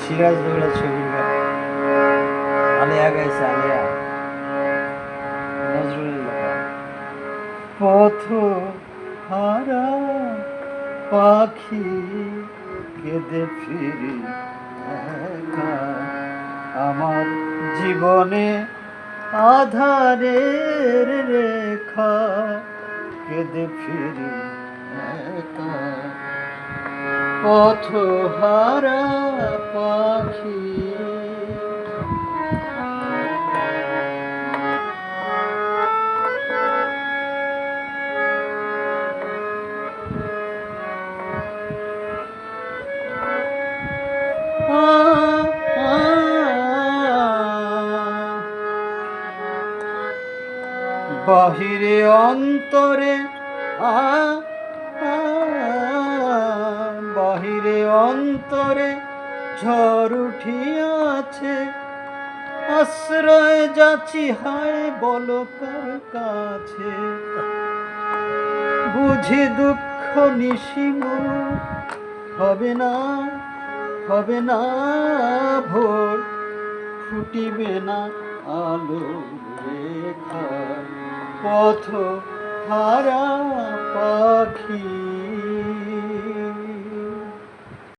সিরাজ দৌড়া ছবির গান আলিয়া গাইছে আলিয়া নজরুলের লেখা পথ হারা পাখি কেঁদে ফিরি একা আমার জীবনে আধারের রেখা কেঁদে ফিরি একা পথ হারা পাখি বাহিরে অন্তরে বাহিরে অন্তরে ঝড় উঠিয়াছে আশ্রয় যাচ্ছি হায় বলো কার কাছে বুঝি দুঃখ নিশিম হবে না ভোর ফুটিবে না আলো রেখা পথ হারা পাখি